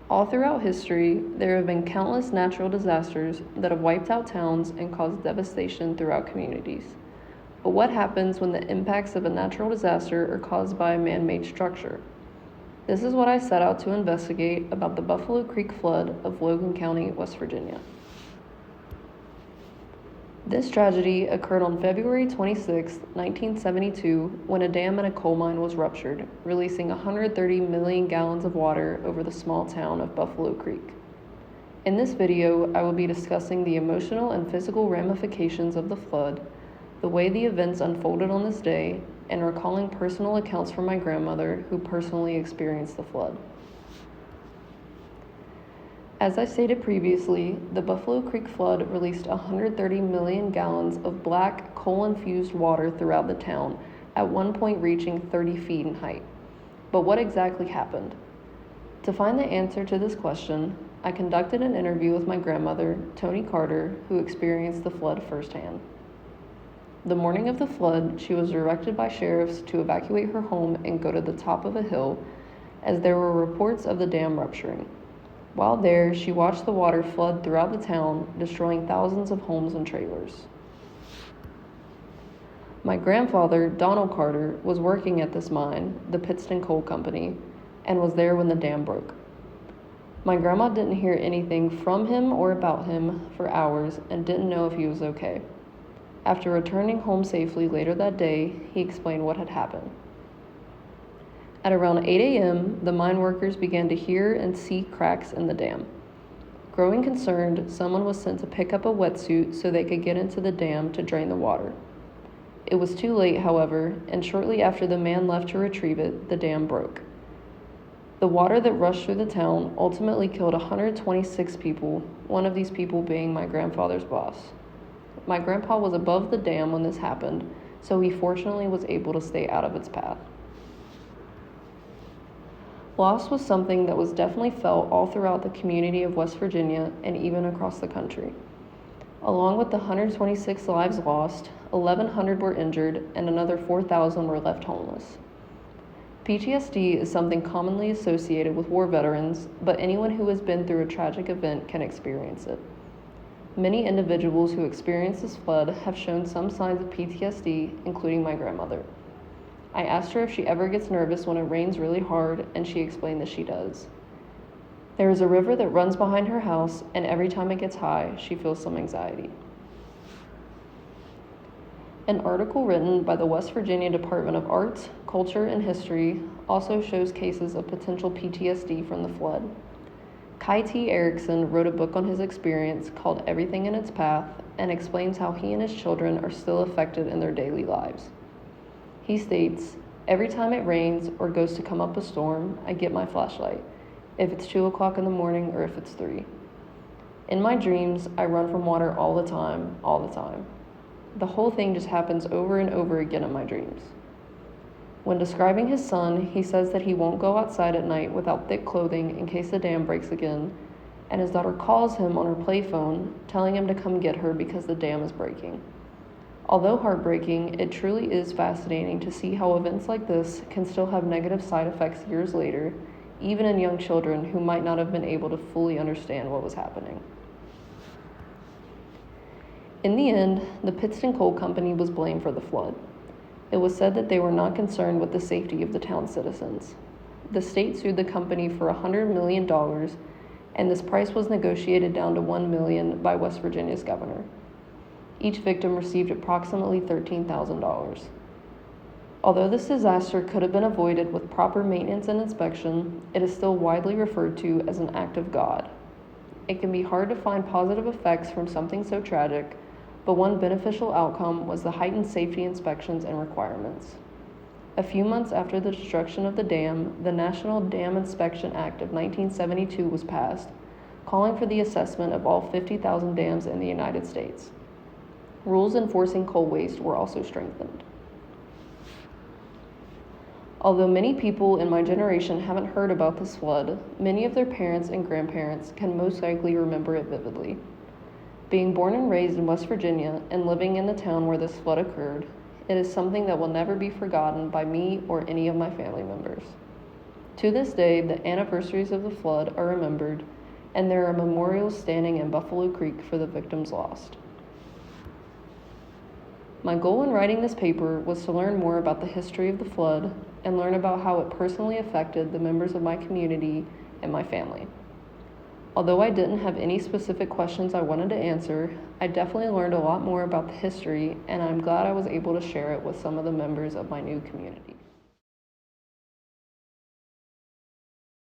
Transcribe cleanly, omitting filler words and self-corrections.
All throughout history, there have been countless natural disasters that have wiped out towns and caused devastation throughout communities. But what happens when the impacts of a natural disaster are caused by a man-made structure? This is what I set out to investigate about the Buffalo Creek flood of Logan County, West Virginia. This tragedy occurred on February 26, 1972, when a dam in a coal mine was ruptured, releasing 130 million gallons of water over the small town of Buffalo Creek. In this video, I will be discussing the emotional and physical ramifications of the flood, the way the events unfolded on this day, and recalling personal accounts from my grandmother who personally experienced the flood. As I stated previously, the Buffalo Creek flood released 130 million gallons of black, coal-infused water throughout the town, at one point reaching 30 feet in height. But what exactly happened? To find the answer to this question, I conducted an interview with my grandmother, Tony Carter, who experienced the flood firsthand. The morning of the flood, she was directed by sheriffs to evacuate her home and go to the top of a hill, as there were reports of the dam rupturing. While there, she watched the water flood throughout the town, destroying thousands of homes and trailers. My grandfather, Donald Carter, was working at this mine, the Pittston Coal Company, and was there when the dam broke. My grandma didn't hear anything from him or about him for hours and didn't know if he was okay. After returning home safely later that day, he explained what had happened. At around 8 a.m., the mine workers began to hear and see cracks in the dam. Growing concerned, someone was sent to pick up a wetsuit so they could get into the dam to drain the water. It was too late, however, and shortly after the man left to retrieve it, the dam broke. The water that rushed through the town ultimately killed 126 people, one of these people being my grandfather's boss. My grandpa was above the dam when this happened, so he fortunately was able to stay out of its path. Loss was something that was definitely felt all throughout the community of West Virginia and even across the country. Along with the 126 lives lost, 1,100 were injured and another 4,000 were left homeless. PTSD is something commonly associated with war veterans, but anyone who has been through a tragic event can experience it. Many individuals who experienced this flood have shown some signs of PTSD, including my grandmother. I asked her if she ever gets nervous when it rains really hard, and she explained that she does. There is a river that runs behind her house, and every time it gets high, she feels some anxiety. An article written by the West Virginia Department of Arts, Culture, and History also shows cases of potential PTSD from the flood. Kai T. Erickson wrote a book on his experience called Everything in Its Path and explains how he and his children are still affected in their daily lives. He states, "Every time it rains or goes to come up a storm, I get my flashlight, if it's 2 o'clock in the morning or if it's 3. In my dreams, I run from water all the time. The whole thing just happens over and over again in my dreams." When describing his son, he says that he won't go outside at night without thick clothing in case the dam breaks again, and his daughter calls him on her playphone, telling him to come get her because the dam is breaking. Although heartbreaking, it truly is fascinating to see how events like this can still have negative side effects years later, even in young children who might not have been able to fully understand what was happening. In the end, the Pittston Coal Company was blamed for the flood. It was said that they were not concerned with the safety of the town's citizens. The state sued the company for $100 million, and this price was negotiated down to $1 million by West Virginia's governor. Each victim received approximately $13,000. Although this disaster could have been avoided with proper maintenance and inspection, it is still widely referred to as an act of God. It can be hard to find positive effects from something so tragic, but one beneficial outcome was the heightened safety inspections and requirements. A few months after the destruction of the dam, the National Dam Inspection Act of 1972 was passed, calling for the assessment of all 50,000 dams in the United States. Rules enforcing coal waste were also strengthened. Although many people in my generation haven't heard about this flood, many of their parents and grandparents can most likely remember it vividly. Being born and raised in West Virginia and living in the town where this flood occurred, it is something that will never be forgotten by me or any of my family members. To this day, the anniversaries of the flood are remembered, and there are memorials standing in Buffalo Creek for the victims lost. My goal in writing this paper was to learn more about the history of the flood and learn about how it personally affected the members of my community and my family. Although I didn't have any specific questions I wanted to answer, I definitely learned a lot more about the history, and I'm glad I was able to share it with some of the members of my new community.